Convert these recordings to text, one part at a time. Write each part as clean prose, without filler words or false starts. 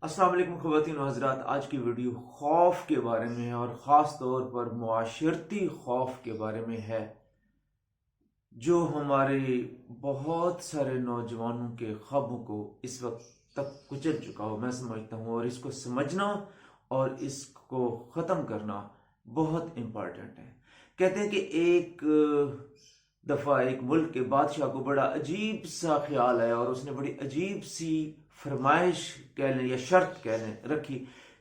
अस्सलाम वालेकुम ख़वातीन व हज़रात। आज की वीडियो खौफ के बारे में है और ख़ास तौर पर मुआशरती खौफ के बारे में है जो हमारे बहुत सारे नौजवानों के ख्वाबों को इस वक्त तक कुचल चुका हो, मैं समझता हूँ। और इसको समझना और इसको ख़त्म करना बहुत इम्पॉर्टेंट है। कहते हैं कि एक दफ़ा एक मुल्क के बादशाह को बड़ा अजीब सा ख्याल आया और उसने बड़ी अजीब सी फरमाइश कह लें या शर्त कह लें रखी।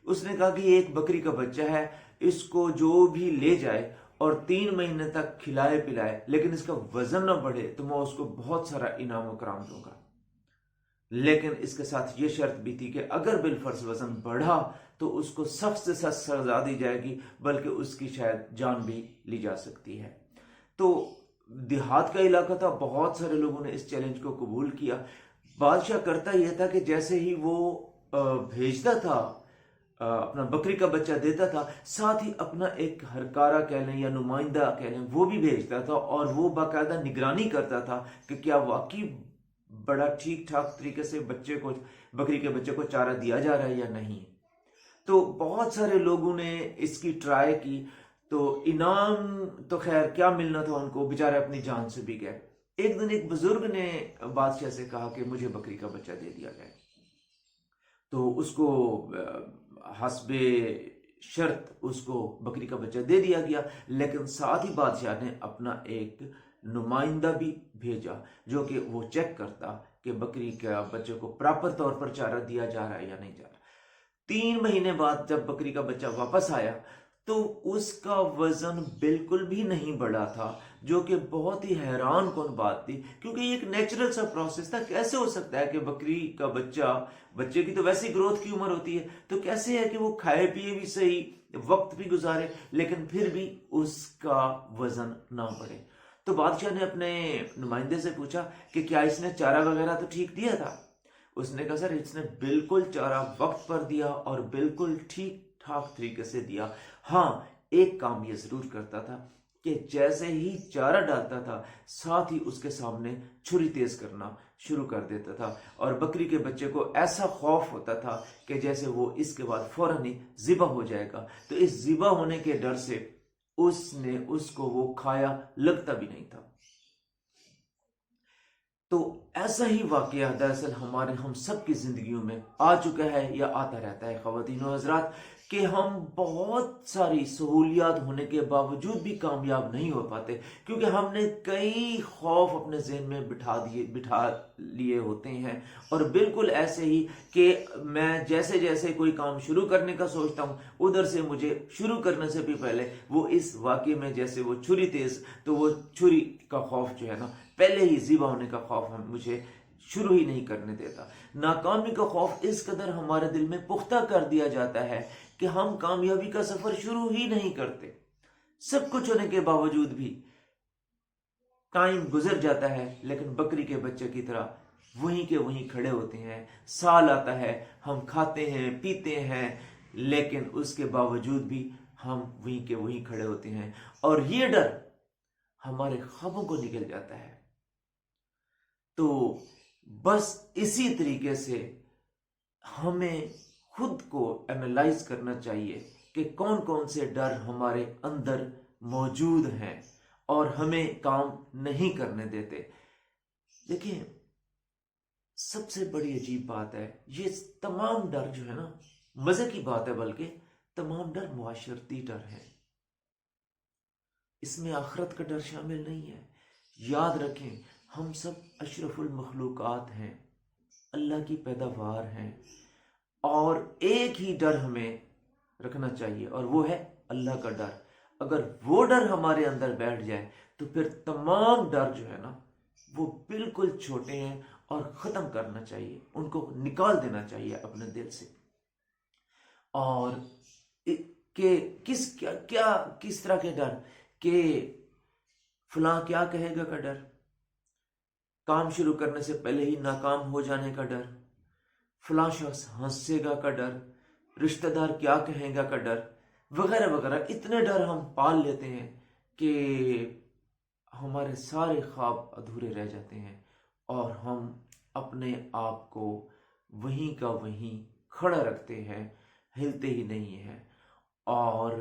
उसने कहा कि एक बकरी का बच्चा है, इसको जो भी ले जाए और 3 महीने तक खिलाए पिलाए, लेकिन इसका वजन ना बढ़े तो मैं उसको बहुत सारा इनाम व कराम दूंगा। लेकिन इसके साथ ये शर्त भी थी कि अगर बिलफर्ज वजन बढ़ा तो उसको सख्त से सख्त सजा दी जाएगी, बल्कि उसकी शायद जान भी ली जा सकती है। तो देहात का इलाका था, बहुत सारे लोगों ने इस चैलेंज को कबूल किया। बादशाह करता यह था कि जैसे ही वो भेजता था, अपना बकरी का बच्चा देता था, साथ ही अपना एक हरकारा कह लें या नुमाइंदा कह लें वो भी भेजता था, और वो बाकायदा निगरानी करता था कि क्या वाकई बड़ा ठीक ठाक तरीके से बकरी के बच्चे को चारा दिया जा रहा है या नहीं। तो बहुत सारे लोगों ने इसकी ट्राई की, तो इनाम तो खैर क्या मिलना था उनको, बेचारे अपनी जान से भी गए। एक दिन एक बुजुर्ग ने बादशाह से कहा कि मुझे बकरी का बच्चा दे दिया जाए। तो उसको हस्बे शर्त उसको बकरी का बच्चा दे दिया गया, लेकिन साथ ही बादशाह ने अपना एक नुमाइंदा भी भेजा जो कि वो चेक करता कि बकरी का बच्चे को प्रॉपर तौर पर चारा दिया जा रहा है या नहीं जा रहा। 3 महीने बाद जब बकरी का बच्चा वापस आया तो उसका वजन बिल्कुल भी नहीं बढ़ा था, जो कि बहुत ही हैरान कौन बात थी, क्योंकि ये एक नेचुरल सा प्रोसेस था। कैसे हो सकता है कि बकरी का बच्चे की तो वैसी ग्रोथ की उम्र होती है, तो कैसे है कि वो खाए पिए भी सही, वक्त भी गुजारे, लेकिन फिर भी उसका वजन ना बढ़े। तो बादशाह ने अपने नुमाइंदे से पूछा कि क्या इसने चारा वगैरह तो ठीक दिया था। उसने कहा सर, इसने बिल्कुल चारा वक्त पर दिया और बिल्कुल ठीक ठाक तरीके से दिया। हाँ, एक काम ये जरूर करता था कि जैसे ही चारा डालता था साथ ही उसके सामने छुरी तेज करना शुरू कर देता था, और बकरी के बच्चे को ऐसा खौफ होता था कि जैसे वो इसके बाद फौरन ही जिबा हो जाएगा। तो इस जिबा होने के डर से उसने उसको वो खाया लगता भी नहीं था। तो ऐसा ही वाकया दरअसल हम सब की जिंदगियों में आ चुका है या आता रहता है ख़वातीन व हज़रात, कि हम बहुत सारी सहूलियात होने के बावजूद भी कामयाब नहीं हो पाते, क्योंकि हमने कई खौफ अपने जहन में बिठा लिए होते हैं। और बिल्कुल ऐसे ही कि मैं जैसे जैसे कोई काम शुरू करने का सोचता हूँ, उधर से मुझे शुरू करने से भी पहले वो इस वाकये में जैसे वो छुरी तेज, तो वो छुरी का खौफ जो है ना, पहले ही ज़िबा होने का खौफ मुझे शुरू ही नहीं करने देता। नाकामी का खौफ इस कदर हमारे दिल में पुख्ता कर दिया जाता है कि हम कामयाबी का सफर शुरू ही नहीं करते। सब कुछ होने के बावजूद भी टाइम गुजर जाता है, लेकिन बकरी के बच्चे की तरह वहीं के वहीं खड़े होते हैं। साल आता है, हम खाते हैं पीते हैं, लेकिन उसके बावजूद भी हम वहीं के वहीं खड़े होते हैं, और ये डर हमारे ख्वाबों को निकल जाता है। तो बस इसी तरीके से हमें खुद को एनालाइज करना चाहिए कि कौन कौन से डर हमारे अंदर मौजूद हैं और हमें काम नहीं करने देते। देखिए, सबसे बड़ी अजीब बात है, ये तमाम डर जो है ना, मजे की बात है, बल्कि तमाम डर मुआशरती डर है। इसमें आखिरत का डर शामिल नहीं है। याद रखें, हम सब अशरफुल मखलूकात हैं, अल्लाह की पैदावार हैं, और एक ही डर हमें रखना चाहिए, और वो है अल्लाह का डर। अगर वो डर हमारे अंदर बैठ जाए तो फिर तमाम डर जो है ना, वो बिल्कुल छोटे हैं और ख़त्म करना चाहिए, उनको निकाल देना चाहिए अपने दिल से। और कि किस तरह के डर, कि फलां क्या कहेगा का डर, काम शुरू करने से पहले ही नाकाम हो जाने का डर, फलां शख्स हंसेगा का डर, रिश्तेदार क्या कहेगा का डर, वगैरह वगैरह। इतने डर हम पाल लेते हैं कि हमारे सारे ख्वाब अधूरे रह जाते हैं और हम अपने आप को वहीं का वहीं کھڑا رکھتے ہیں، ہلتے ہی نہیں ہیں۔ اور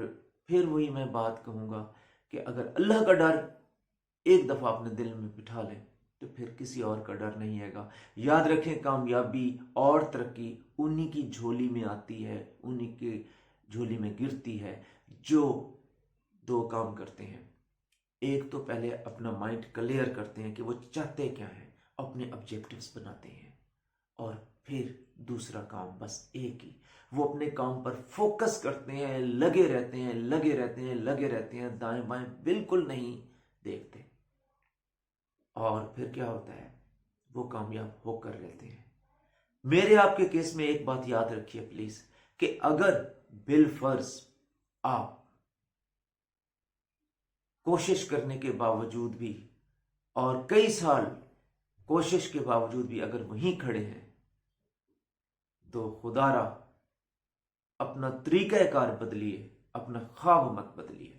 پھر وہی میں بات کہوں گا کہ اگر اللہ کا ڈر ایک دفعہ اپنے دل میں بٹھا لیں تو پھر کسی اور کا ڈر نہیں ہے گا۔ یاد رکھیں، کامیابی اور ترقی انہی کی جھولی میں آتی ہے، انہی کی جھولی میں گرتی ہے جو دو کام کرتے ہیں۔ ایک تو پہلے اپنا مائنڈ کلیئر کرتے ہیں کہ وہ چاہتے کیا ہیں، اپنے آبجیکٹیوز بناتے ہیں، اور پھر دوسرا کام بس ایک ہی، وہ اپنے کام پر فوکس کرتے ہیں، لگے رہتے ہیں، لگے رہتے ہیں، لگے رہتے ہیں، دائیں بائیں بالکل نہیں دیکھتے، اور پھر کیا ہوتا ہے، وہ کامیاب ہو کر رہتے ہیں۔ میرے آپ کے کیس میں ایک بات یاد رکھیے پلیز، کہ اگر بالفرض آپ کوشش کرنے کے باوجود بھی اور کئی سال کوشش کے باوجود بھی اگر وہیں کھڑے ہیں تو خدا را اپنا طریقہ کار بدلیے، اپنا خواب مت بدلیے۔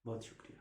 بہت شکریہ۔